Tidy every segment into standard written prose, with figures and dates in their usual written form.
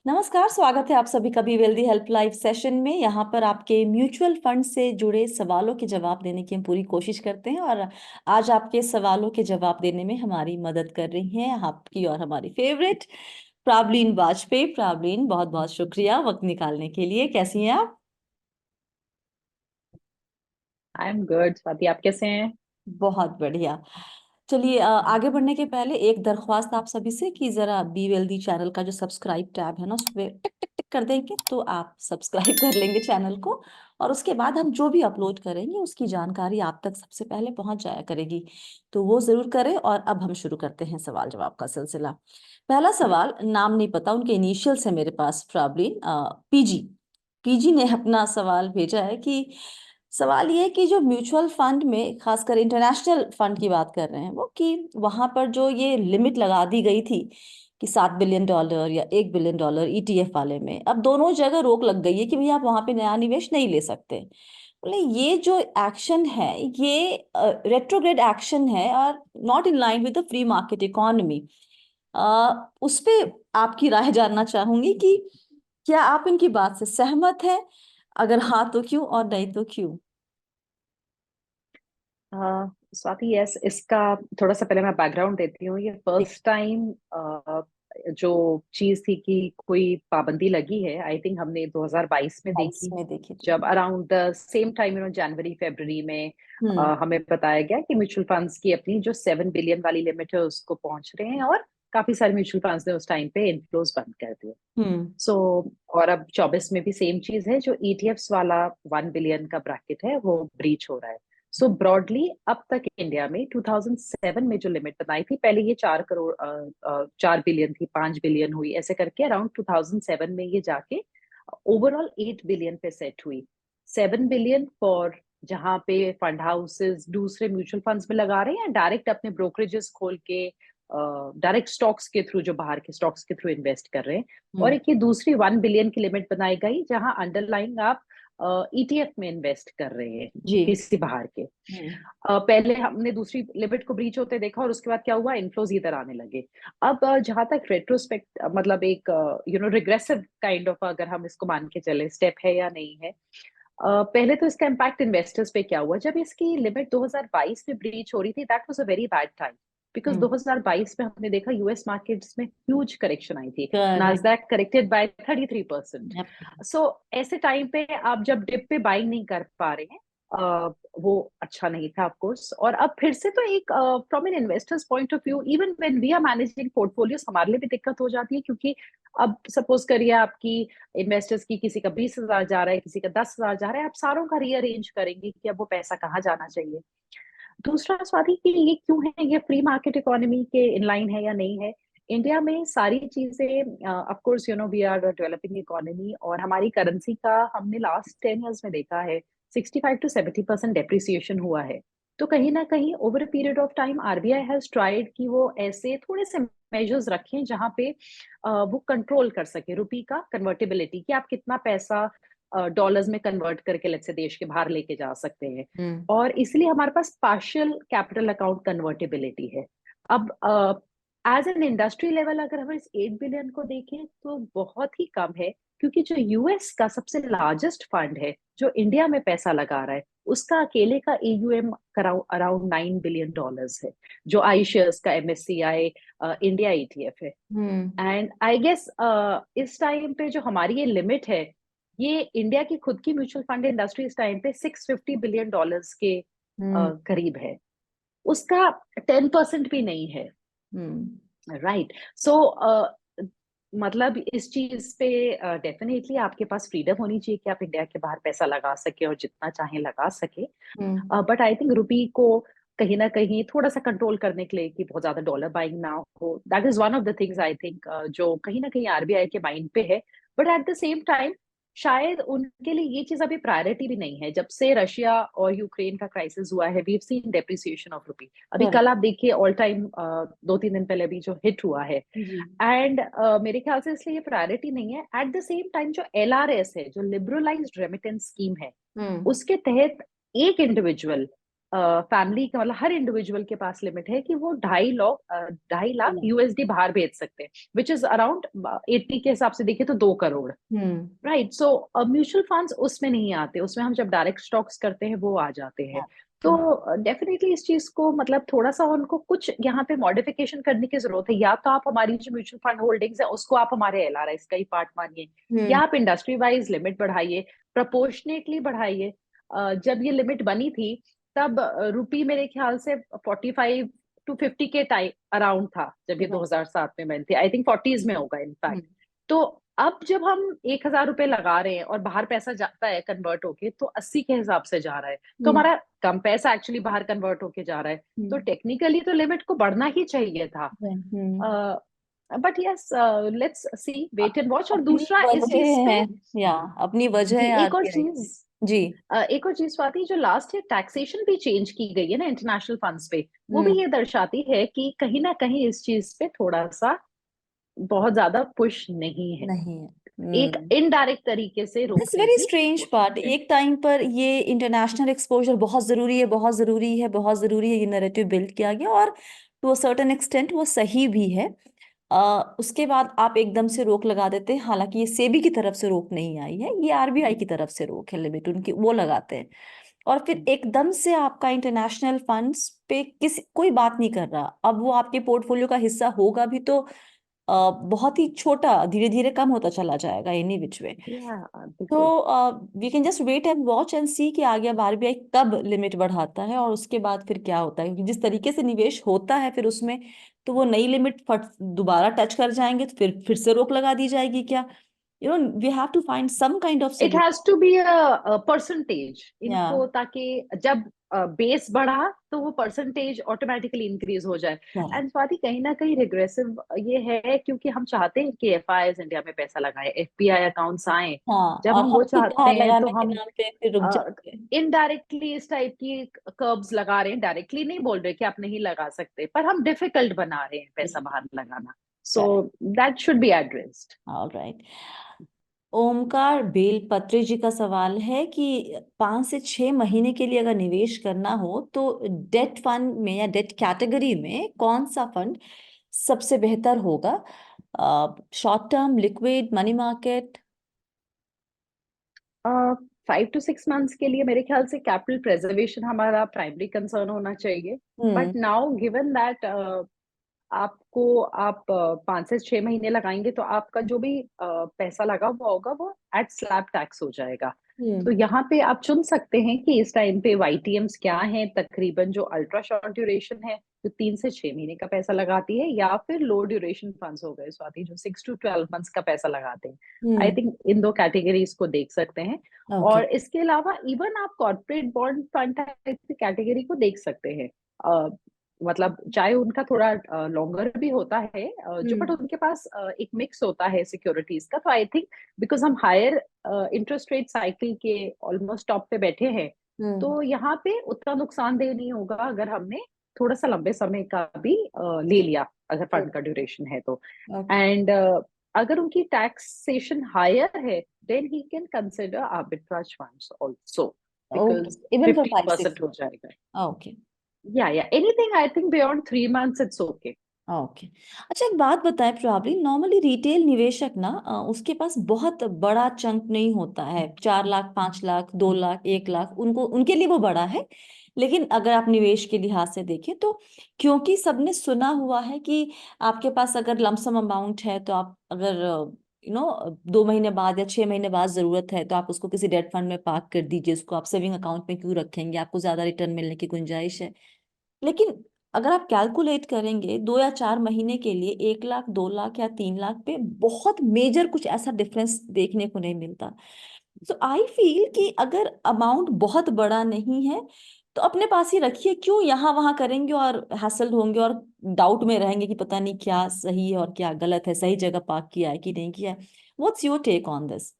नमस्कार, स्वागत है आप सभी का be wealthy help life session में। यहाँ पर आपके म्यूचुअल फंड से जुड़े सवालों के जवाब देने की हम पूरी कोशिश करते हैं और आज आपके सवालों के जवाब देने में हमारी मदद कर रही हैं आपकी और हमारी फेवरेट प्रावलीन वाजपेयी। प्रावलीन, बहुत बहुत शुक्रिया वक्त निकालने के लिए। कैसी हैं आप? I am good. स्वाति, आप कैसे हैं? बहुत बढ़िया। चलिए, आगे बढ़ने के पहले एक दरख्वास्त आप सभी से कि जरा बी वेल्दी चैनल का जो सब्सक्राइब टैब है ना, उस पर टिक टिक टिक कर देंगे तो आप सब्सक्राइब कर लेंगे चैनल को। और उसके बाद हम जो भी अपलोड करेंगे उसकी जानकारी आप तक सबसे पहले पहुंच जाया करेगी, तो वो जरूर करें। और अब हम शुरू करते हैं सवाल जवाब का सिलसिला। पहला सवाल, नाम नहीं पता, उनके इनिशियल्स है मेरे पास, प्रॉब्लम पीजी। पीजी ने अपना सवाल भेजा है कि सवाल ये है कि जो म्यूचुअल फंड में, खासकर इंटरनेशनल फंड की बात कर रहे हैं वो, कि वहां पर जो ये लिमिट लगा दी गई थी कि $7 बिलियन या $1 बिलियन ईटीएफ वाले में, अब दोनों जगह रोक लग गई है कि भैया आप वहां पे नया निवेश नहीं ले सकते। बोले ये जो एक्शन है ये रेट्रोग्रेड एक्शन है और not in line with the free market economy. उस पे आपकी राय जानना चाहूंगी कि क्या आप इनकी बात से सहमत हैं? अगर हाँ तो क्यों, और नहीं तो क्यों? स्वाति, यस, इसका थोड़ा सा पहले मैं बैकग्राउंड देती हूँ। ये फर्स्ट टाइम जो चीज थी कि कोई पाबंदी लगी है, आई थिंक हमने 2022 में 22 देखी। में देखी थी। जब अराउंड द सेम टाइम, जनवरी फरवरी में हम्म। हमें बताया गया कि म्यूचुअल फंड्स की अपनी जो 7 बिलियन वाली लिमिट है उसको पहुंच रहे हैं, और काफी सारे म्यूचुअल फंड्स ने उस टाइम पे इनफ्लोज बंद कर दिए। हम्म। सो और अब 24 में भी सेम चीज है, जो ईटीएफ्स वाला 1 बिलियन का ब्रैकेट है वो ब्रीच हो रहा है। सो ब्रॉडली अब तक इंडिया में 2007 में जो लिमिट बनाई थी, पहले ये 4 करोड़ 4 बिलियन थी, 5 बिलियन हुई, ऐसे करके अराउंड 2007 में ये जाके ओवरऑल 8 बिलियन पे सेट हुई। 7 बिलियन फॉर जहाँ पे फंड हाउसेस दूसरे म्यूचुअल फंड्स में लगा रहे हैं, डायरेक्ट अपने ब्रोकरेजेस खोल के डायरेक्ट स्टॉक्स के थ्रू, जो बाहर के स्टॉक्स के थ्रू इन्वेस्ट कर रहे हैं। और हम्म। एक ये दूसरी 1 बिलियन की लिमिट बनाई गई, जहां अंडरलाइंग आप ईटीएफ में इन्वेस्ट कर रहे हैं जी। किसी बाहर के। हम्म। पहले हमने दूसरी लिमिट को ब्रीच होते देखा, और उसके बाद क्या हुआ, इनफ्लोज इधर आने लगे। अब जहां तक रेट्रोस्पेक्ट, मतलब एक रिग्रेसिव काइंड ऑफ, अगर हम इसको मान के चले, स्टेप है या नहीं है। पहले तो इसका इम्पैक्ट इन्वेस्टर्स पे क्या हुआ, जब इसकी लिमिट 2022 में ब्रीच हो रही थी, that was a very bad time. Because hmm. 2022 में हमने देखा यूएस मार्केट्स में ह्यूज करेक्शन आई थी। Correct. Nasdaq corrected by 33%। So ऐसे टाइम पे आप जब डिप पे बाइंग नहीं कर पा रहे हैं, वो अच्छा नहीं था, ऑफ कोर्स। और अब फिर से तो एक, from an investors point of view, even when we are managing portfolios, हमारे लिए भी दिक्कत हो जाती है, क्योंकि अब सपोज करिए आपकी इन्वेस्टर्स की किसी का 20,000 जा रहा है, किसी का 10,000 जा रहा है, आप सारों का रीअरेंज करेंगे कि अब वो पैसा कहाँ जाना चाहिए। दूसरा, स्वाति, कि ये क्यों है, ये फ्री मार्केट इकोनॉमी के इनलाइन है या नहीं है। इंडिया में सारी चीजें, of course we are developing economy, और हमारी करेंसी का हमने लास्ट 10 ईयर्स में देखा है 65 to 70% डेप्रिसिएशन हुआ है। तो कहीं ना कहीं over a period of time RBI has tried कि वो ऐसे थोड़े से मेजर्स रखें जहां पे वो कंट्रोल कर सके रुपी का कन्वर्टेबिलिटी, कि आप कितना पैसा डॉलर्स में कन्वर्ट करके लेट्स से देश के बाहर लेके जा सकते हैं। हम्म। और इसलिए हमारे पास पार्शियल कैपिटल अकाउंट कन्वर्टेबिलिटी है। अब एज एन इंडस्ट्री लेवल अगर हम इस 8 बिलियन को देखें तो बहुत ही कम है, क्योंकि जो यूएस का सबसे लार्जेस्ट फंड है जो इंडिया में पैसा लगा रहा है, उसका अकेले का एयूएम अराउंड $9 बिलियन है, जो आई शेयर्स का एमएससीआई इंडिया ईटीएफ है। हम्म। एंड आई गेस इस टाइम पे जो हमारी ये लिमिट है, ये इंडिया की खुद की म्यूचुअल फंड इंडस्ट्री इस टाइम पे $650 बिलियन के हम्म। करीब है। उसका 10% भी नहीं है। हम्म। राइट। सो मतलब इस चीज पे डेफिनेटली आपके पास फ्रीडम होनी चाहिए कि आप इंडिया के बाहर पैसा लगा सके और जितना चाहे लगा सके। हम्म। बट आई थिंक रुपी को कहीं ना कहीं थोड़ा सा कंट्रोल करने के लिए, कि बहुत ज्यादा डॉलर बाइंग ना हो, that is one of the things I think जो कहीं ना कहीं आरबीआई के माइंड पे है। But at the same time शायद उनके लिए ये चीज अभी प्रायोरिटी भी नहीं है। जब से रशिया और यूक्रेन का क्राइसिस हुआ है, we have seen depreciation of rupee. अभी कल करेक्ट। आप देखिए, ऑल टाइम 2-3 दिन पहले भी जो हिट हुआ है। जी। एंड मेरे ख्याल से इसलिए ये प्रायोरिटी नहीं है। एट द सेम टाइम जो एलआरएस है, जो लिबरलाइज्ड रेमिटेंस स्कीम है, हम्म। उसके तहत एक इंडिविजुअल फैमिली का मतलब हर इंडिविजुअल के पास लिमिट है कि वो 2.5 लाख यूएसडी बाहर भेज सकते हैं, विच इज अराउंड 80 के हिसाब से देखें तो 2 करोड़। हम्म। राइट, सो म्यूचुअल फंड्स उसमें नहीं आते, उसमें हम जब डायरेक्ट स्टॉक्स करते हैं वो आ जाते हैं। तो डेफिनेटली इस चीज को मतलब थोड़ा सा उनको कुछ यहाँ पे मॉडिफिकेशन करने की जरूरत है। या तो आप हमारी जो म्यूचुअल फंड होल्डिंग्स है उसको आप हमारे एलआरआई का ही पार्ट मानिए, या हम्म। आप इंडस्ट्री वाइज लिमिट बढ़ाइए, प्रपोर्शनेटली बढ़ाइए। जब ये लिमिट बनी थी तब रुपी मेरे ख्याल से 45 to 50 के टाइम अराउंड था जब ये 2007 में बनी थी। आई थिंक 40s में होगा इनफैक्ट। तो अब जब हम 1,000 रुपए लगा रहे हैं और बाहर पैसा जाता है कन्वर्ट होके तो 80 के हिसाब से जा रहा है, तो हमारा कम पैसा एक्चुअली बाहर कन्वर्ट होके जा रहा है। तो टेक्निकली तो लिमिट को बढ़ना ही चाहिए था। But yes, let's see, wait and watch. और अपनी दूसरा इस चीज वजह पे है, या अपनी जी, वजह एक और आती रहेगी। चीज, जी। एक और चीज स्वाति, जो लास्ट है टैक्सेशन भी चेंज की गई है ना इंटरनेशनल फंड्स पे, वो भी हम्म। ये दर्शाती है कि कहीं ना कहीं इस चीज पे थोड़ा सा बहुत ज्यादा पुश नहीं है, नहीं है। एक इनडायरेक्ट तरीके से दिस रोकने वेरी की स्ट्रेंज पार्ट, कोशिश है। एक टाइम पर ये इंटरनेशनल एक्सपोजर बहुत जरूरी है, बहुत जरूरी है, बहुत जरूरी है, ये नैरेटिव बिल्ड किया गया, और टू अ सर्टेन एक्सटेंट वो सही भी है। उसके बाद आप एकदम से रोक लगा देते हैं, हालांकि ये सेबी की तरफ से रोक नहीं आई है, ये आरबीआई की तरफ से रोक है, लिमिट उनकी वो लगाते हैं। और फिर एकदम से आपका इंटरनेशनल फंड्स पे किसी कोई बात नहीं कर रहा, अब वो आपके पोर्टफोलियो का हिस्सा होगा भी तो बहुत ही छोटा, धीरे धीरे कम होता चला जाएगा एनी विच वे। या तो बिल्कुल। We can just wait and watch and see कि आगे अब आरबीआई कब लिमिट बढ़ाता है और उसके बाद फिर क्या होता है, क्योंकि जिस तरीके से निवेश होता है फिर उसमें, तो वो नई लिमिट फट दोबारा टच कर जाएंगे तो फिर से रोक लगा दी जाएगी क्या? We have to find some kind of it solution. Has to be a percentage या इनको, ताकि जब बेस बढ़ा तो वो परसेंटेज ऑटोमेटिकली इंक्रीज हो जाए। करेक्ट। एंड स्वाति कहीं ना कहीं रिग्रेसिव ये है, क्योंकि हम चाहते हैं कि एफआईआईज इंडिया में पैसा लगाए, एफपीआई अकाउंट्स आए। हाँ, जब और हम वो हम खुद चाहते बाहर हैं तो लगाने के हम नाम पे फिर रुक जाते हैं। इनडायरेक्टली इस टाइप की कर्ब्स लगा रहे हैं। डायरेक्टली नहीं बोल रहे कि आप नहीं लगा सकते, पर हम डिफिकल्ट बना रहे हैं पैसा बाहर लगाना। So correct. That should be addressed. Alright. Omkar Belpatri ji का सवाल है कि 5 से 6 महीने के लिए अगर निवेश करना हो तो डेट फंड में या डेट कैटेगरी में कौन सा फंड सबसे बेहतर होगा? Short term, liquid, money market? 5 to 6 months के लिए मेरे ख्याल से कैपिटल प्रेजर्वेशन हमारा प्राइमरी कंसर्न होना चाहिए। हम्म। बट नाउ गिवन दैट आप 5 से 6 महीने लगाएंगे तो आपका जो भी पैसा लगा हुआ होगा वो एट स्लैब टैक्स हो जाएगा। तो हम्म। यहाँ पे आप चुन सकते हैं कि इस टाइम पे वाईटीएम्स क्या हैं, तकरीबन जो अल्ट्रा शॉर्ट ड्यूरेशन है जो 3 से 6 महीने का पैसा लगाती है, या फिर लो ड्यूरेशन फंड्स हो गए स्वाति जो 6 to 12 months का पैसा लगाते हैं। आई हम्म। थिंक इन दो कैटेगरीज को देख सकते हैं। ओके। और इसके अलावा इवन आप कॉर्पोरेट बॉन्ड फंड टाइप की कैटेगरी को देख सकते हैं। मतलब चाहे उनका थोड़ा लॉन्गर भी होता है, जो बट हम्म। उनके पास एक मिक्स होता है सिक्योरिटीज का। तो आई थिंक बिकॉज हम हायर इंटरेस्ट रेट साइकिल के ऑलमोस्ट टॉप पे बैठे हैं, हम्म। तो यहाँ पे उतना नुकसानदेह नहीं होगा अगर हमने थोड़ा सा लंबे समय का भी ले लिया, अगर फंड का ड्यूरेशन है तो। ओके। एंड अगर उनकी टैक्सेशन हायर है then he can consider arbitrage funds also, okay, because even for 15% 5 6। हो जाएगा। ओके। या anything I think beyond 3 months it's okay. Okay. अच्छा, एक बात बताएं प्रॉब्ली, नॉर्मली रिटेल निवेशक ना उसके पास बहुत बड़ा चंक नहीं होता है, 4 लाख, 5 लाख, 2 लाख, 1 लाख, उनको उनके लिए वो बड़ा है। लेकिन अगर आप निवेश के लिहाज से देखें तो, क्योंकि सबने सुना हुआ है कि आपके पास अगर लमसम अमाउंट है तो आप अगर 2 महीने बाद या 6 महीने बाद जरूरत है तो आप उसको किसी डेट फंड में पार्क कर दीजिए, उसको आप सेविंग अकाउंट में क्यों रखेंगे, आपको ज्यादा रिटर्न मिलने की गुंजाइश है। लेकिन अगर आप कैलकुलेट करेंगे 2 या 4 महीने के लिए, 1 लाख, 2 लाख या 3 लाख पे बहुत मेजर कुछ ऐसा डिफरेंस देखने को नहीं मिलता। तो आई फील कि अगर अमाउंट बहुत बड़ा नहीं है तो अपने पास ही रखिए, क्यों यहाँ वहां करेंगे और हैसल होंगे और डाउट में रहेंगे कि पता नहीं क्या सही है और क्या गलत है, सही जगह पार्क किया है कि नहीं किया है। What's your take on this?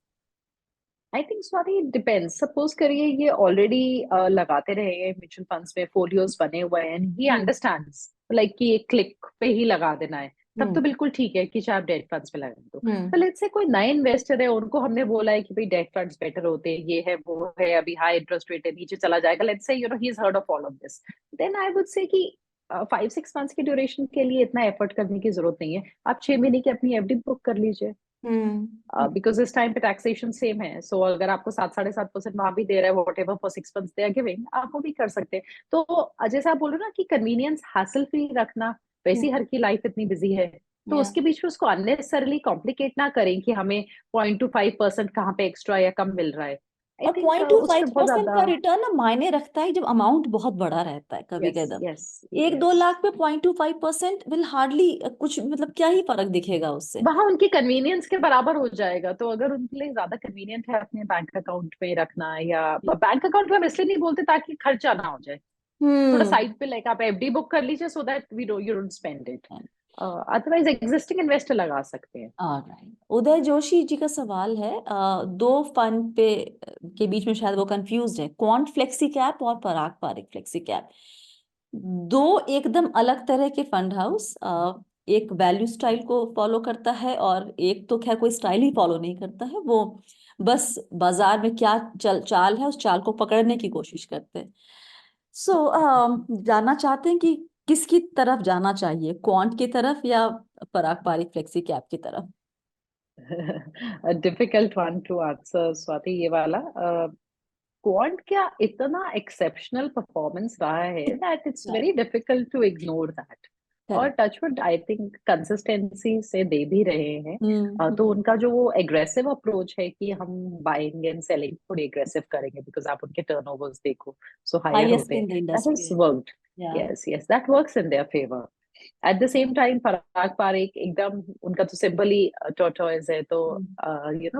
I think sorry depends. Suppose करिए ये ऑलरेडी लगाते रहे हैं म्यूचुअल फंड्स में, फोलियोज बने हुए हैं, ही हम्म। अंडरस्टैंड्स लाइक कि एक क्लिक पे ही लगा देना है, तब तो हम्म बिल्कुल ठीक है कि चाहे आप डेट फंड्स में लगा दो। पर हम्म लेट्स से कोई नए इन्वेस्टर है, उनको हमने बोला है कि भाई डेट फंड्स बेटर होते हैं, ये है वो है, अभी हाई इंटरेस्ट रेट है, नीचे चला जाएगा, let's say he is heard of all of this, then I would say कि 5-6 मंथ्स की ड्यूरेशन के लिए इतना एफर्ट करने की जरूरत नहीं है। आप 6 महीने की अपनी एफडी बुक कर लीजिए, हम्म बिकॉज इस टाइम पे टैक्सेशन सेम है। सो अगर आपको 7-7.5% वहां भी दे रहा है, whatever for 6 months they are giving, आप वो भी कर सकते हैं। तो जैसे आप बोल रहे हो ना कि कन्वीनियंस हासिल फ्री रखना, वैसे ही हर की लाइफ इतनी बिजी है, तो या उसके बीच में उसको अननेसेसरली कॉम्प्लिकेट ना करें कि हमें 0.25% कहाँ पे एक्स्ट्रा या कम मिल रहा है। आई और थिंक पॉइंट टू उस फाइव पर बहुत परसेंट का ज्यादा। रिटर्न ना मायने रखता है जब अमाउंट बहुत बड़ा रहता है कभी यस कदम। Yes 1-2 lakh yes. पे 0.25% विल हार्डली कुछ, मतलब क्या ही फर्क दिखेगा उससे। वहां उनकी कन्वीनियंस के बराबर हो जाएगा, तो अगर उनके लिए ज्यादा कन्वीनियंट है अपने बैंक अकाउंट में रखना, या बैंक अकाउंट में हम इसलिए नहीं बोलते ताकि खर्चा ना हो जाए, थोड़ा हम्म साइड पे लाइक आप एफडी बुक कर लीजिए, so that we don't you don't spend it. Otherwise existing investor लगा सकते हैं। ऑलराइट, उदय जोशी जी का सवाल है, दो फंड पे के बीच में शायद वो कंफ्यूज है, क्वांट फ्लेक्सी कैप और पराग पारिक फ्लेक्सी कैप। दो एकदम अलग तरह के फंड हाउस, एक वैल्यू स्टाइल को फॉलो करता है और एक तो खैर कोई स्टाइल ही फॉलो नहीं करता है, वो बस बाजार में क्या चाल है उस चाल को पकड़ने की कोशिश करते हैं। सो जानना चाहते हैं कि किसकी तरफ जाना चाहिए, क्वांट की तरफ या पराग पारिक फ्लेक्सी कैप की तरफ। Difficult one to answer Swati, ये वाला। क्वांट क्या इतना एक्सेप्शनल परफॉर्मेंस रहा है that it's very difficult to ignore that. और correct. Touchwood I think consistency से दे भी रहे हैं। तो हम्म उनका जो वो एग्रेसिव अप्रोच है कि हम बाइंग एंड सेलिंग थोड़ी एग्रेसिव करेंगे, बिकॉज आप उनके टर्नओवर्स देखो सो हायर हाईएस्ट होते हैं, in the that industry has है। वर्कड। या yes yes, that works in their favour. At the same time Parag Parekh एकदम, उनका तो सिंबल ही टॉर्टोइज है, तो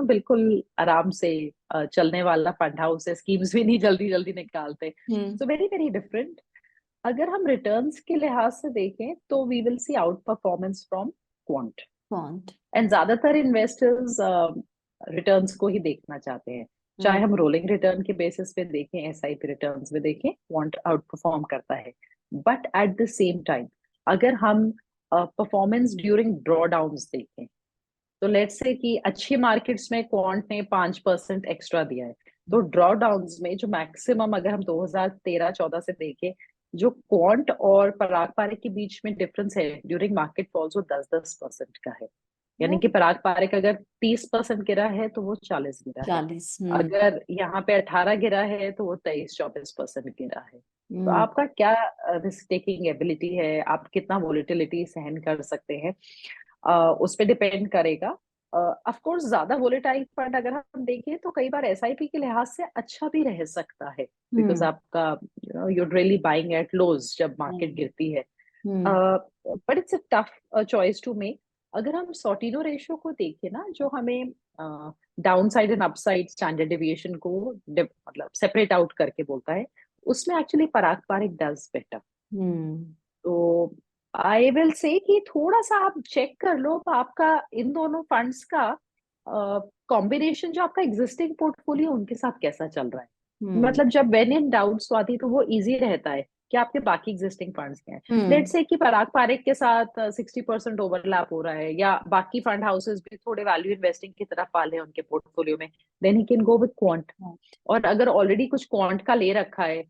बिल्कुल आराम से चलने वाला फंड हाउस है, स्कीम्स भी नहीं जल्दी जल्दी निकालते। Hmm so very very different. अगर हम रिटर्न्स के लिहाज से देखें तो we will see out performance from quant. Quant. And ज्यादातर इन्वेस्टर्स रिटर्न्स को ही देखना चाहते हैं, चाहे हम्म हम रोलिंग रिटर्न के बेसिस पे देखें, एसआईपी रिटर्न्स में देखें, क्वांट आउट परफॉर्म करता है। But at the same time अगर हम परफॉर्मेंस ड्यूरिंग ड्रॉ डाउन्स देखें, तो लेट्स से कि अच्छी मार्केट्स में क्वांट ने 5% एक्स्ट्रा दिया है, तो ड्रॉ डाउन्स में जो मैक्सिमम अगर हम 2013-14 से देखें, जो क्वांट और पराग पारिक के बीच में डिफरेंस है ड्यूरिंग मार्केट फॉल्स, वो 10-10% का है। यानी वो कि पराग पारिक अगर 30% गिरा है तो वो 40 गिरा है। 40। अगर यहाँ पे 18 गिरा है तो वो 23-24% गिरा है। तो हम्म आपका क्या रिस्क टेकिंग एबिलिटी है, आप कितना वोलेटिलिटी सहन कर सकते हैं, उस पर डिपेंड करेगा। ऑफ कोर्स ज्यादा वोलेटाइल फंड अगर हम देखें तो कई बार एसआईपी के लिहाज से अच्छा भी रह सकता है, बिकॉज हम्म आपका you're really buying at lows जब मार्केट हम्म गिरती है। Hmm but it's a tough choice to make. अगर हम सॉर्टिनो रेशियो को देखें ना, जो हमें downside and upside standard deviation को मतलब सेपरेट आउट करके बोलता है, उसमें actually Parag Parikh does better. Hmm तो आई विल से कि थोड़ा सा आप चेक कर लो आपका इन दोनों फंड्स का कॉम्बिनेशन, जो आपका एग्जिस्टिंग पोर्टफोलियो उनके साथ कैसा चल रहा है। हम्म मतलब जब वेन इन डाउट स्वाति, तो वो इजी रहता है कि आपके बाकी एग्जिस्टिंग फंड्स क्या है। हम्म लेट्स से कि पराग पारेख के साथ 60% ओवरलैप हो रहा है, या बाकी फंड हाउसेस भी थोड़े वैल्यू इन्वेस्टिंग की तरफ वाले हैं उनके पोर्टफोलियो में, then he can go with quant. और अगर ऑलरेडी कुछ क्वांट का ले रखा है,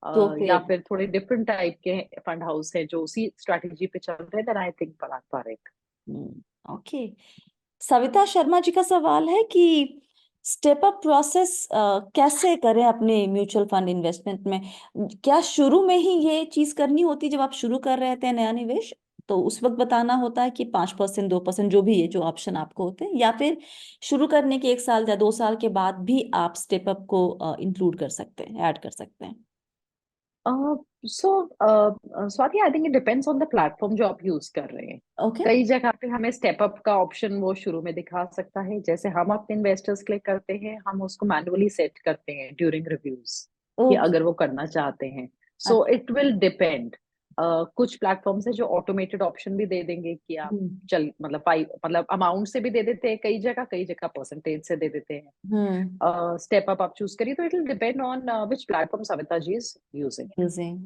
तो या फिर फिर थोड़े डिफरेंट टाइप के फंड हाउस है जो उसी स्ट्रैटेजी पे चल रहे हैं, then I think Parag Parekh. Okay. Savita Sharma ji का सवाल है कि स्टेप अप प्रोसेस कैसे करें अपने म्यूचुअल फंड इन्वेस्टमेंट में। क्या शुरू में ही ये चीज करनी होती है जब आप शुरू कर रहे थे नया निवेश, तो उस वक्त बताना होता है कि 5% 2% जो भी है, जो ऑप्शन आपको होते हैं, या फिर शुरू करने के 1 साल या 2 साल के बाद भी आप स्टेप अप को इंक्लूड कर सकते हैं, ऐड कर सकते हैं। So Swati, I think it depends on the platform जो आप यूज कर रहे हैं। ओके। कई जगह पे हमें स्टेप अप का ऑप्शन वो शुरू में दिखा सकता है, जैसे हम अपने इन्वेस्टर्स के लिए करते हैं, हम उसको मैनुअली सेट करते हैं ड्यूरिंग रिव्यूज कि ओके। अगर वो करना चाहते हैं। So it will depend. कुछ प्लेटफॉर्म्स है जो ऑटोमेटेड ऑप्शन भी दे देंगे कि आप हम्म चल मतलब फाइव मतलब अमाउंट से भी दे देते हैं, कई जगह परसेंटेज से दे देते हैं। हम्म स्टेप अप आप चूज करिए, तो it will depend on which platform Savita ji is using. Using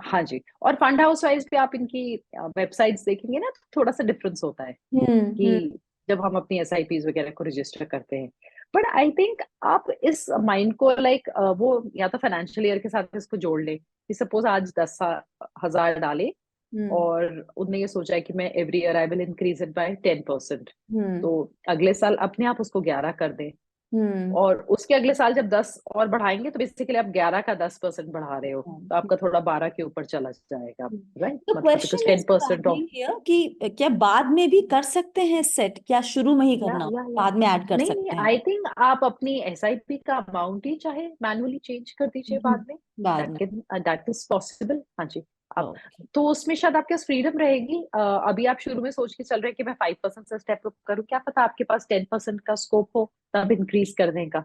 हाँ जी। और फंड हाउस वाइज भी आप इनकी वेबसाइट्स देखेंगे ना, तो थोड़ा सा डिफरेंस होता है हम्म कि जब हम अपनी एसआईपीज वगैरह को रजिस्टर करते हैं। बट आई थिंक आप इस माइंड को लाइक वो या तो फाइनेंशियल ईयर के साथ इसको जोड़ ले कि सपोज आज 10,000 डाले हम्म और उनने ये सोचा है कि मैं every year I will increase it by 10%। हम्म तो अगले साल अपने आप उसको 11 कर दें, हम्म और उसके अगले साल जब 10 और बढ़ाएंगे तो बेसिकली आप 11 का 10% बढ़ा रहे हो, तो आपका थोड़ा 12 के ऊपर चला जाएगा। राइट, तो मतलब because question is 10% of. Probably here कि क्या बाद में भी कर सकते हैं सेट, क्या शुरू में ही करना या बाद में ऐड कर नहीं नहीं, सकते हैं? आई थिंक आप अपनी एसआईपी का अमाउंट ही चाहे मैनुअली चेंज कर दीजिए बाद में। बाद में। That is possible. हाँ जी। आप ओके। तो उसमें शायद आपके पास फ्रीडम रहेगी। अभी आप शुरू में सोच के चल रहे हैं कि मैं 5% से स्टेप अप करूं, क्या पता आपके पास 10% का स्कोप हो तब इंक्रीज करने का।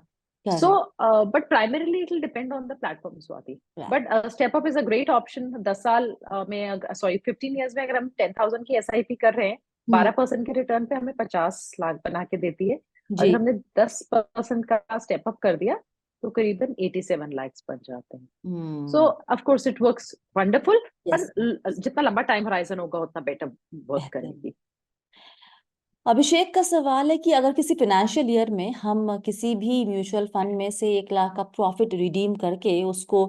So correct. But primarily it will depend on the platform Swati. But step up is a great option. 10 साल में, सॉरी 15 ईयर्स में, अगर हम 10,000 की एसआईपी कर रहे हैं, हम्म 12% के रिटर्न पे हमें 50 लाख बना के देती है। अगर जी। हमने 10% का स्टेप अप कर दिया तो करीबन 87 लाख बन जाते हैं। So hmm of course it works wonderful. पर यस। जितना लंबा टाइम होराइजन होगा उतना बेटर वर्क बेहतर। करेगी। अभिषेक का सवाल है कि अगर किसी फाइनेंशियल ईयर में हम किसी भी म्यूचुअल फंड में से 1 लाख का प्रॉफिट रिडीम करके उसको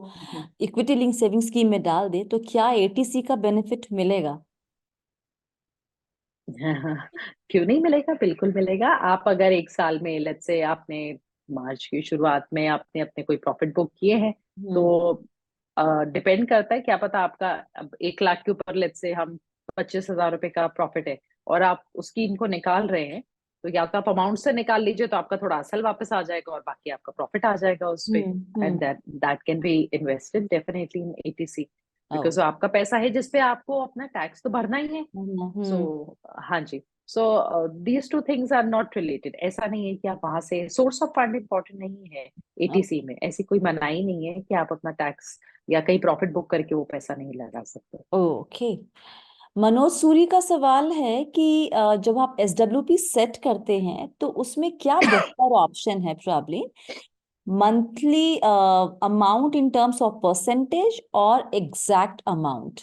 इक्विटी लिंक सेविंग स्कीम में डाल दे तो क्या एटीसी का बेनिफिट मिलेगा? क्यों नहीं मिलेगा, बिल्कुल मिलेगा। आप अगर एक साल में, लेट्स से आपने मार्च की शुरुआत में आपने अपने कोई प्रॉफिट बुक किए हैं, तो हम्म डिपेंड करता है, क्या पता आपका अब 1 लाख के ऊपर लेट्स से हम 25,000 रुपए का प्रॉफिट है और आप उसकी इनको निकाल रहे हैं, तो या तो आप अमाउंट से निकाल लीजिए तो आपका थोड़ा असल वापस आ जाएगा और बाकी आपका प्रॉफिट आ जाएगा उस पे। And hmm. That that can be invested definitely in ATC, ओ। बिकॉज आपका पैसा है जिसपे आपको अपना टैक्स तो भरना ही है। So hmm. हाँ जी। So these two things are not related. ऐसा नहीं है कि आप वहां से, सोर्स ऑफ फंड इम्पोर्टेंट नहीं है एटीसी में। ऐसी कोई मनाही नहीं है कि आप अपना टैक्स या कहीं प्रॉफिट बुक करके वो पैसा नहीं लगा सकते। ओके। मनोज सूरी का सवाल है कि जब आप एसडब्ल्यूपी सेट करते हैं तो उसमें क्या बेहतर ऑप्शन है probably, monthly amount in terms of percentage और exact amount?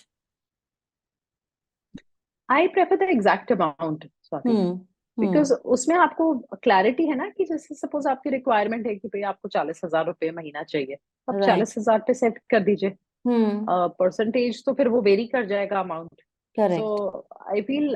I prefer the exact amount Swati, hmm because hmm उसमें आपको क्लैरिटी है ना कि जैसे सपोज आपकी रिक्वायरमेंट है कि भाई आपको 40,000 रुपये महीना चाहिए, आप राइट। 40,000 पे सेट कर दीजिए। हम्म परसेंटेज तो फिर वो वेरी कर जाएगा amount. So correct. I feel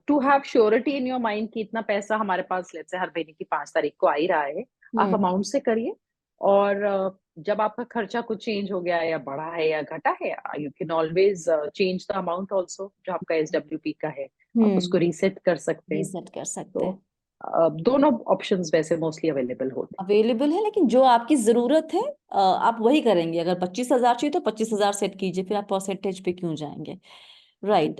to have surety in your mind कि इतना पैसा हमारे पास लेट्स से हर महीने की 5 तारीख को आ ही रहा है, आप हम्म अमाउंट से करिए। और जब आपका खर्चा कुछ चेंज हो गया है या बढ़ा है या घटा है, you can always change the amount also. जो आपका एसडब्ल्यूपी का है आप हम्म उसको रीसेट कर सकते हैं। रीसेट कर सकते तो हैं। दोनों ऑप्शंस वैसे मोस्टली अवेलेबल होते अवेलेबल है, लेकिन जो आपकी जरूरत है आप वही करेंगे। अगर 25,000 चाहिए तो 25,000 सेट कीजिए, फिर आप परसेंटेज पे क्यों जाएंगे? राइट।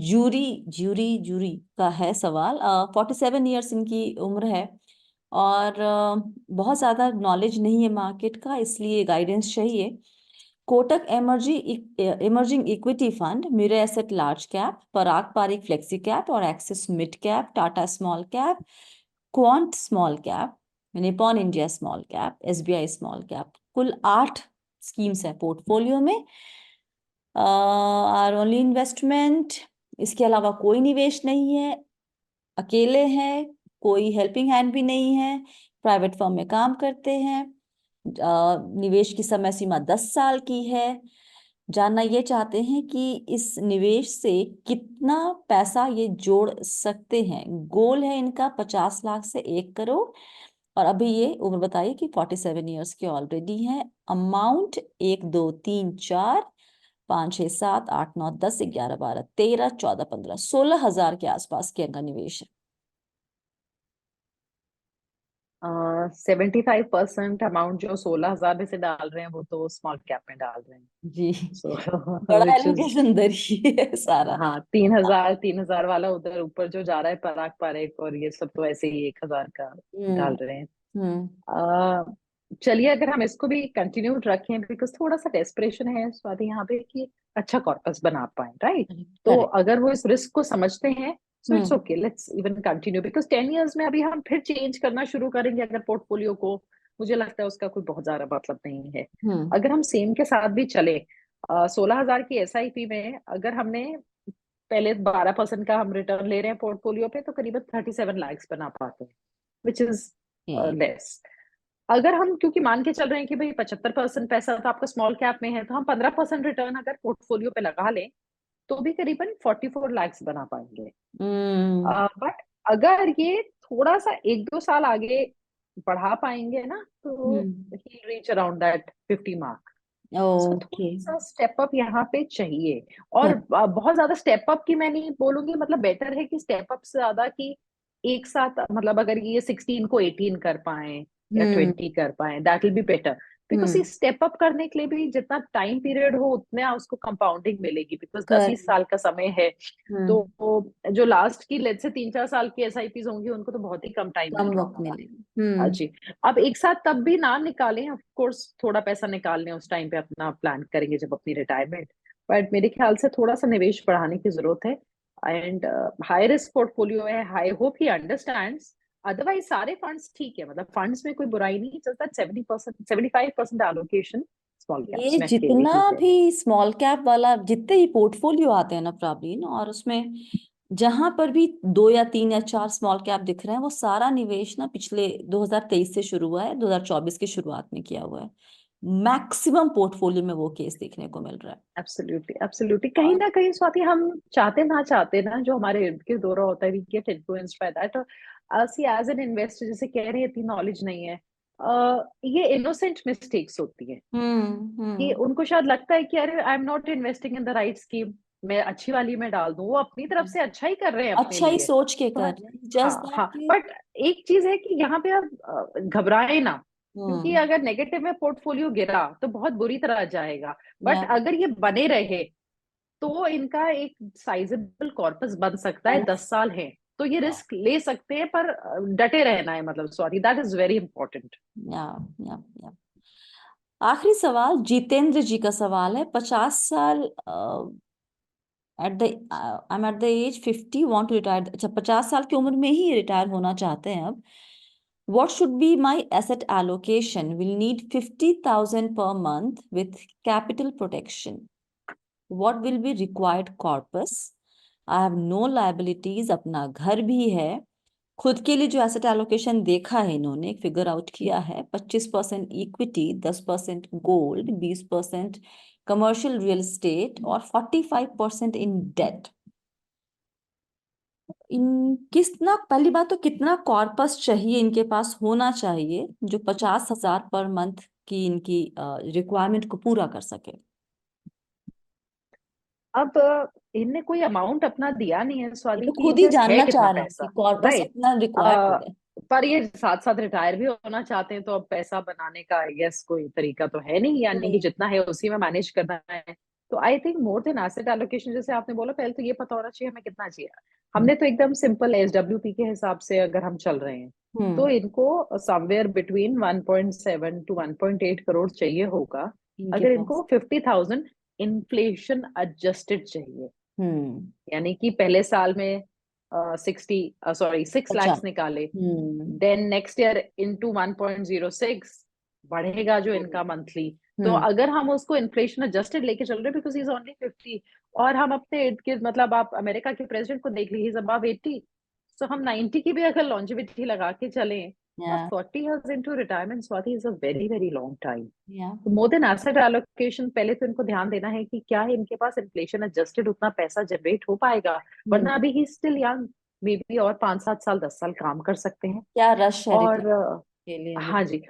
जूरी जूरी जूरी का है सवाल। 47 ईयर्स इनकी उम्र है और बहुत ज़्यादा नॉलेज नहीं है मार्केट का, इसलिए गाइडेंस चाहिए। Kotak emerging equity fund, Mirae asset large cap, Parag Parikh flexi cap और Axis mid cap, Tata small cap, Quant small cap, Nippon India small cap, SBI small cap, कुल 8 स्कीम्स है पोर्टफोलियो में। आर ओनली इन्वेस्टमेंट, इसके अलावा कोई निवेश नहीं है, अकेले हैं, कोई हेल्पिंग हैंड भी नहीं है, प्राइवेट फर्म में काम करते हैं। निवेश की समय सीमा 10 साल की है। जानना ये चाहते हैं कि इस निवेश से कितना पैसा ये जोड़ सकते हैं। गोल है इनका 50 लाख से 1 करोड़, और अभी ये उम्र बताइए कि 47 ईयर्स के ऑलरेडी हैं। अमाउंट 1, 2, 3, 4, 5, 6, 7, 8, 9, 10, 11, 12, 13, 14, 15, 16 हजार के आसपास के इनका निवेश है। 75% अमाउंट जो 16,000 में से डाल रहे हैं वो तो स्मॉल कैप में डाल रहे हैं। जी। सो बड़ा विच इज, एलोकेशन दर ही है सारा। हाँ 3,000 वाला उधर ऊपर जो जा रहा है पराग पारेख और ये सब तो ऐसे ही 1,000 का डाल हम्म रहे हैं। हम्म चलिए अगर हम इसको भी कंटिन्यू रखें, बिकॉज थोड़ा सा डेस्परेशन है स्वाति यहाँ पे कि अच्छा कॉर्पस बना पाए, राइट? तो करेक्ट। अगर वो इस रिस्क को समझते हैं, so it's hmm. Okay, let's even continue, because 10 years में अभी हम फिर चेंज करना शुरू करेंगे अगर पोर्टफोलियो को, मुझे लगता है उसका कोई बहुत ज्यादा मतलब नहीं है। हम्म। अगर हम सेम के साथ भी चले, 16,000 की एसआईपी में अगर हमने पहले 12% का हम रिटर्न ले रहे हैं पोर्टफोलियो पे, तो करीबन 37 lakhs बना पाते हैं, विच इज ये लेस। अगर हम क्योंकि मान के चल रहे हैं कि भाई 75% पैसा तो आपका स्मॉल कैप में है, तो हम 15% रिटर्न अगर पोर्टफोलियो पे लगा लें तो भी करीबन 44 lakhs बना पाएंगे। हम्म। बट अगर ये थोड़ा सा 1-2 साल आगे बढ़ा पाएंगे ना, तो hmm. He reach around that 50 mark। So okay. थोड़ा सा स्टेप अप यहाँ पे चाहिए। और कर। बहुत ज्यादा स्टेप अप की मैं नहीं बोलूंगी, मतलब बेटर है कि स्टेप अप से ज्यादा कि एक साथ, मतलब अगर ये 16 को 18 कर पाए या हम्म। 20 कर पाए, that will be better. Because hmm. इस स्टेप अप करने के लिए भी जितना टाइम पीरियड हो उतना उसको कंपाउंडिंग मिलेगी, बिकॉज दस कर। बीस साल का समय है। तो हम्म। जो लास्ट की लेट से 3-4 साल की एसआईपीज होंगी उनको तो बहुत ही कम टाइम कम मिलने वक्त वाला है। मिलेगा। हाँ जी। अब एक साथ तब भी ना निकालें, ऑफ कोर्स थोड़ा पैसा निकाल लें, उस टाइम पे अपना प्लान करेंगे जब अपनी रिटायरमेंट। बट मेरे ख्याल से थोड़ा सा निवेश बढ़ाने की जरूरत है। एंड हाई रिस्क पोर्टफोलियो है, I hope he understands. Otherwise सारे फंड्स ठीक है, मतलब फंड्स में कोई बुराई नहीं, जस्ट 70%, 75% एलोकेशन स्मॉल ये कैप्स में अकेले जितना ही है। भी स्मॉल कैप वाला जितने ही पोर्टफोलियो आते हैं ना प्रॉब्लम, और उसमें जहां पर भी दो या तीन या चार स्मॉल कैप दिख रहे हैं, वो सारा निवेश ना पिछले 2023 से शुरू हुआ है, 2024 की शुरुआत में किया हुआ है। मैक्सिमम पोर्टफोलियो में वो केस देखने को मिल रहा है। एब्सोल्युटली एब्सोल्युटली, कहीं और ना कहीं स्वाति हम चाहते ना चाहते ना, जो हमारे इर्द गिर्द हो रहा होता है, we get influenced by that. See as an investor, जैसे कह रहे हैं इतनी नॉलेज नहीं है, ये इनोसेंट मिस्टेक्स होती है कि हम्म। उनको शायद लगता है कि अरे I am not investing in the right scheme, मैं अच्छी वाली में डाल दूं, वो अपनी तरफ से अच्छा ही कर रहे हैं अपने अच्छा ही लिए। सोच के कर बट रहे हैं, जस्ट हाँ दैट हाँ, कि बट एक चीज है कि यहाँ पे आप घबराए ना, क्योंकि हम्म। अगर नेगेटिव में पोर्टफोलियो गिरा तो बहुत बुरी तरह जाएगा। बट या अगर ये बने रहे तो इनका एक साइजेबल कॉर्पस बन सकता है, 10 साल है तो ये रिस्क ले सकते हैं, पर डटे रहना है, मतलब sorry, that is very important. या या आखिरी सवाल जितेंद्र जी का सवाल है। 50 साल at the I am at the age 50 want to retire. अच्छा, 50 साल की उम्र में ही रिटायर होना चाहते हैं अब। What should be my asset allocation? Will need 50,000 per month with capital protection. What will be required corpus? I have no liabilities. अपना घर भी है। खुद के लिए जो एसेट एलोकेशन देखा है इन्होंने, फिगर आउट किया है, 25% equity, 10% gold, 20% commercial real estate और 45% इन डेट। इन कितना, पहली बात तो कितना कॉर्पस चाहिए इनके पास होना चाहिए जो 50,000 पर मंथ की इनकी रिक्वायरमेंट को पूरा कर सके। अब इनने कोई अमाउंट अपना दिया नहीं है ये स्वाति तो कि खुद ही इनके है जानना चाह कितना रहे हैं कि पैसा, कॉर्पस राइट? इतना रिक्वायर्ड है। पर ये साथ साथ रिटायर भी होना चाहते हैं, तो अब पैसा बनाने का आई गेस कोई तरीका तो है नहीं, यानी कि नहीं। जितना है उसी में मैनेज करना है। तो I think more than asset allocation, जैसे आपने बोला, पहले तो ये पता होना चाहिए हमें कितना चाहिए। हमने तो एकदम सिंपल SWP के हिसाब से अगर हम चल रहे हैं, तो हम्म। इनको समवेयर बिटवीन 1.7 टू 1.8 करोड़ चाहिए होगा। इनके अगर पास। इनको 50,000 इन्फ्लेशन एडजस्टेड चाहिए, हम्म। यानी कि पहले साल में 6 अच्छा। lakhs निकाले, हम्म। देन नेक्स्ट ईयर इनटू 1.06 बढ़ेगा जो इनका मंथली। तो हम्म। अगर हम उसको इन्फ्लेशन एडजस्टेड लेके चल रहे हैं, बिकॉज इज ओनली 50, और हम अपने इर्द गिर्द, मतलब आप अमेरिका के प्रेसिडेंट को देख लीजिए, अबव 80, सो हम 90 की भी अगर लॉन्जेविटी लगा के चलें, और या 40 years into retirement, Swati, is a very very long time. या तो मोर देन एसेट एलोकेशन, पहले तो इनको ध्यान देना है कि क्या है इनके पास इन्फ्लेशन एडजस्टेड उतना पैसा जनरेट हो पाएगा, वरना हम्म। अभी he still young, may be और 5-7 साल 10 साल काम कर सकते हैं। क्या रश है और रिटायरमेंट के लिए अभी हाँ तो। जी,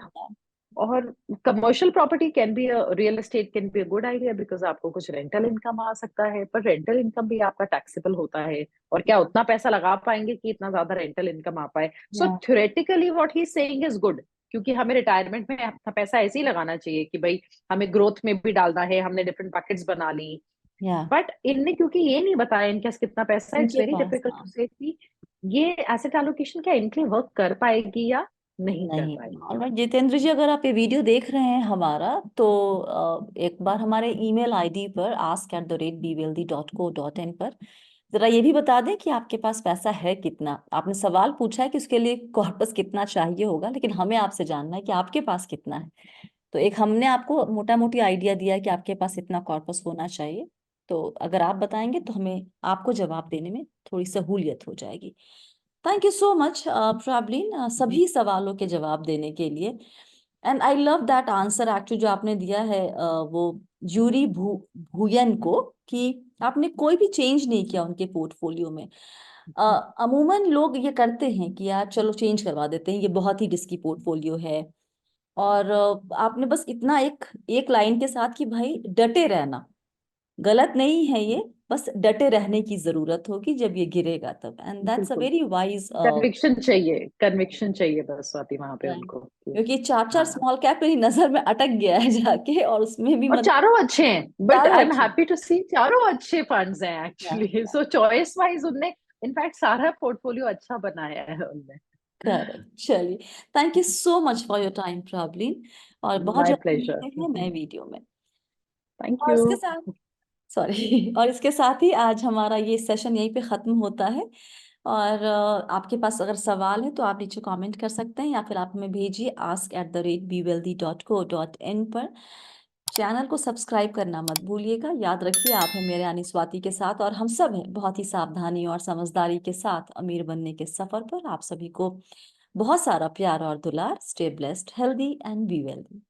और commercial property can be, real estate can be a good idea, because आपको कुछ रेंटल इनकम आ सकता है, पर रेंटल इनकम भी आपका टैक्सेबल होता है, और क्या उतना पैसा लगा पाएंगे कि इतना ज्यादा रेंटल इनकम आ पाए? सो या theoretically what he saying is good, क्योंकि हमें रिटायरमेंट में अपना पैसा ऐसे ही लगाना चाहिए कि भाई हमें ग्रोथ में भी डालना है, हमने डिफरेंट बकेट्स बना ली। या बट इनने क्योंकि ये नहीं बताया इनके पास कितना पैसा, इट्स इनके वेरी पास, डिफिकल्ट हाँ। टू से कि ये एसेट एलोकेशन क्या इनके लिए वर्क कर पाएगी, या नहीं कर नहीं। पाएंगे। ऑलराइट जितेंद्र जी, अगर आप ये वीडियो देख रहे हैं हमारा, तो एक बार हमारे ईमेल आईडी पर ask@bwealthy.co.in पर जरा ये भी बता दें कि आपके पास पैसा है कितना। आपने सवाल पूछा है कि उसके लिए कॉर्पस कितना चाहिए होगा, लेकिन हमें आपसे जानना है कि आपके पास कितना है। तो एक हमने आपको मोटा मोटी आइडिया दिया है कि आपके पास इतना कॉर्पस होना चाहिए। तो अगर आप बताएंगे तो हमें आपको जवाब देने में थोड़ी सहूलियत हो जाएगी। थैंक यू सो मच प्रॉब्लिन, सभी सवालों के जवाब देने के लिए। And I love that answer actually जो आपने दिया है, वो जूरी भूयन को, कि आपने कोई भी चेंज नहीं किया उनके पोर्टफोलियो में। अमूमन लोग ये करते हैं कि यार चलो चेंज करवा देते हैं, ये बहुत ही रिस्की पोर्टफोलियो है। और आपने बस इतना एक एक लाइन के साथ कि भाई डटे रहना, गलत नहीं है ये, बस डटे रहने की जरूरत होगी जब ये गिरेगा तब। एंड दैट्स अ बिल्कुल, वेरी वाइज। कन्विक्शन चाहिए बस स्वाति वहां पे उनको क्योंकि चार चार हाँ। स्मॉल कैप मेरी नजर में अटक गया है जाके, और उसमें भी और मतलब चारों अच्छे हैं, बट चारों आई एम अच्छे। हैप्पी टू सी चारों अच्छे फंड्स हैं Yeah, एक्चुअली। yeah, सो चॉइस वाइज उनने इनफैक्ट सारा पोर्टफोलियो अच्छा बनाया है उनने। करेक्ट। चलिए, thank you so much for your time problem, और बहुत माय जल्दी प्लेजर। मिलते हैं नए वीडियो में। थैंक और यू। इसके साथ, सॉरी और इसके साथ ही आज हमारा ये सेशन यहीं पे ख़त्म होता है। और आपके पास अगर सवाल है तो आप नीचे कमेंट कर सकते हैं, या फिर आप हमें भेजिए ask@bwealthy.co.in पर। चैनल को सब्सक्राइब करना मत भूलिएगा। याद रखिए, आप हैं मेरे यानी स्वाति के साथ, और हम सब हैं बहुत ही सावधानी और समझदारी के साथ अमीर बनने के सफर पर। आप सभी को बहुत सारा प्यार और दुलार। Stay blessed, healthy and be wealthy.